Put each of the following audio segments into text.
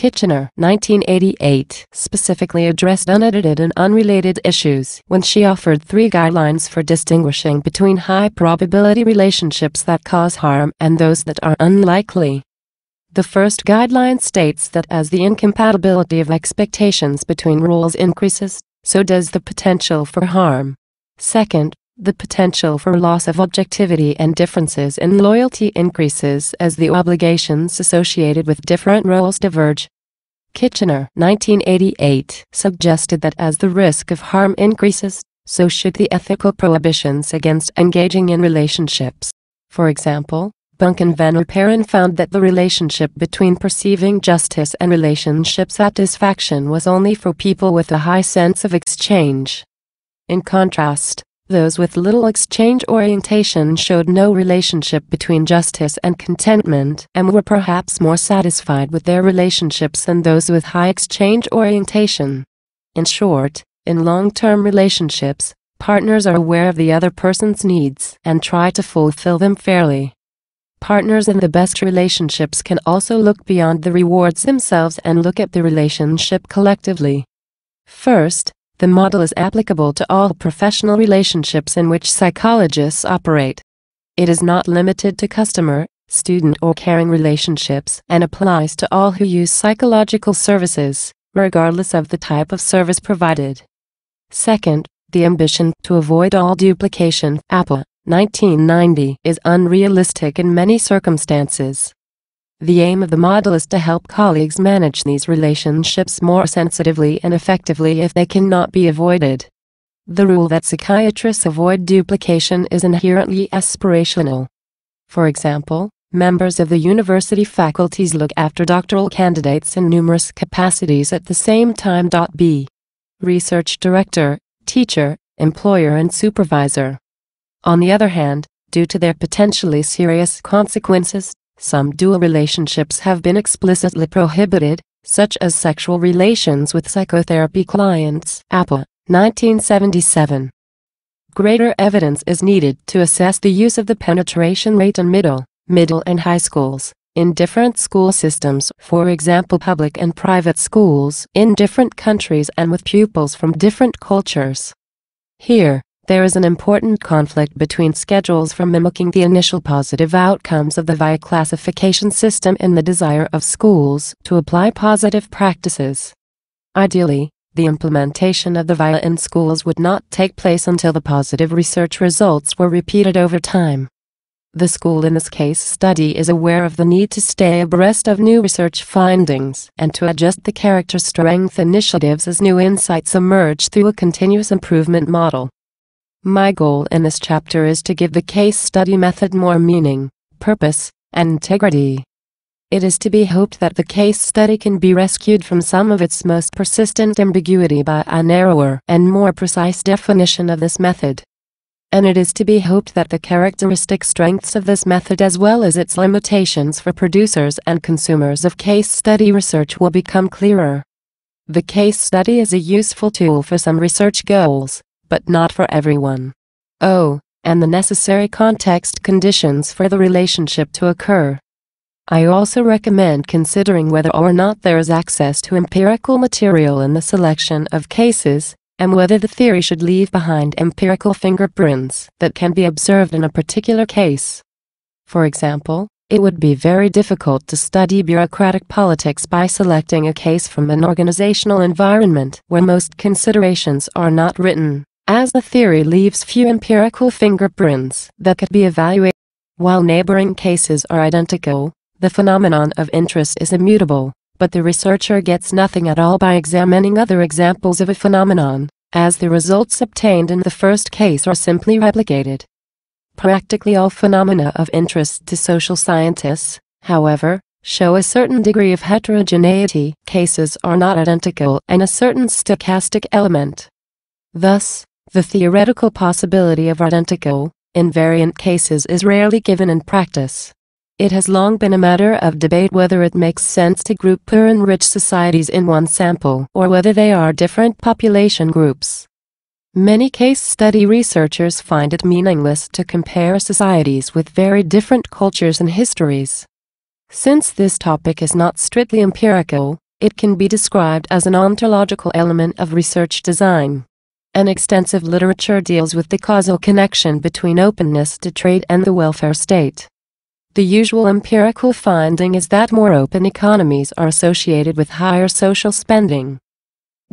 Kitchener, 1988, specifically addressed unedited and unrelated issues when she offered 3 guidelines for distinguishing between high-probability relationships that cause harm and those that are unlikely. The first guideline states that as the incompatibility of expectations between roles increases, so does the potential for harm. Second, the potential for loss of objectivity and differences in loyalty increases as the obligations associated with different roles diverge. Kitchener, 1988, suggested that as the risk of harm increases, so should the ethical prohibitions against engaging in relationships. For example, Buunk and Yperen found that the relationship between perceiving justice and relationship satisfaction was only for people with a high sense of exchange. In contrast, those with little exchange orientation showed no relationship between justice and contentment and were perhaps more satisfied with their relationships than those with high exchange orientation. In short, in long-term relationships, partners are aware of the other person's needs and try to fulfill them fairly. Partners in the best relationships can also look beyond the rewards themselves and look at the relationship collectively. First, the model is applicable to all professional relationships in which psychologists operate. It is not limited to customer, student or caring relationships and applies to all who use psychological services, regardless of the type of service provided. Second, the ambition to avoid all duplication, Yperen, 1990, is unrealistic in many circumstances. The aim of the model is to help colleagues manage these relationships more sensitively and effectively if they cannot be avoided. The rule that psychiatrists avoid duplication is inherently aspirational. For example, members of the university faculties look after doctoral candidates in numerous capacities at the same time. B. Research director, teacher, employer and supervisor. On the other hand, due to their potentially serious consequences, some dual relationships have been explicitly prohibited, such as sexual relations with psychotherapy clients. Yperen, 1977. Greater evidence is needed to assess the use of the penetration rate in middle and high schools, in different school systems, for example public and private schools, in different countries and with pupils from different cultures. Here, there is an important conflict between schedules for mimicking the initial positive outcomes of the VIA classification system and the desire of schools to apply positive practices. Ideally, the implementation of the VIA in schools would not take place until the positive research results were repeated over time. The school in this case study is aware of the need to stay abreast of new research findings and to adjust the character strength initiatives as new insights emerge through a continuous improvement model. My goal in this chapter is to give the case study method more meaning, purpose, and integrity. It is to be hoped that the case study can be rescued from some of its most persistent ambiguity by a narrower and more precise definition of this method. And it is to be hoped that the characteristic strengths of this method as well as its limitations for producers and consumers of case study research will become clearer. The case study is a useful tool for some research goals, but not for everyone. Oh, and the necessary context conditions for the relationship to occur. I also recommend considering whether or not there is access to empirical material in the selection of cases, and whether the theory should leave behind empirical fingerprints that can be observed in a particular case. For example, it would be very difficult to study bureaucratic politics by selecting a case from an organizational environment where most considerations are not written, as the theory leaves few empirical fingerprints that could be evaluated. While neighboring cases are identical, the phenomenon of interest is immutable, but the researcher gets nothing at all by examining other examples of a phenomenon, as the results obtained in the first case are simply replicated. Practically all phenomena of interest to social scientists, however, show a certain degree of heterogeneity. Cases are not identical and a certain stochastic element. Thus, the theoretical possibility of identical, invariant cases is rarely given in practice. It has long been a matter of debate whether it makes sense to group poor and rich societies in one sample or whether they are different population groups. Many case study researchers find it meaningless to compare societies with very different cultures and histories. Since this topic is not strictly empirical, It can be described as an ontological element of research design. An extensive literature deals with the causal connection between openness to trade and the welfare state. The usual empirical finding is that more open economies are associated with higher social spending.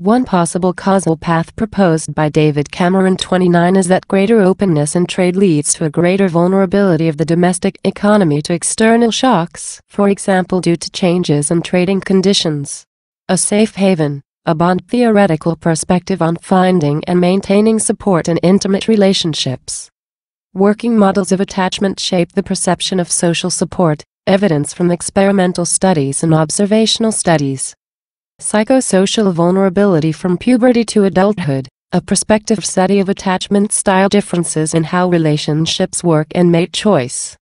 One possible causal path proposed by David Cameron 29 is that greater openness in trade leads to a greater vulnerability of the domestic economy to external shocks, for example due to changes in trading conditions. A safe haven, a bond theoretical perspective on finding and maintaining support in intimate relationships. Working models of attachment shape the perception of social support, evidence from experimental studies and observational studies. Psychosocial vulnerability from puberty to adulthood, a prospective study of attachment style differences in how relationships work and mate choice.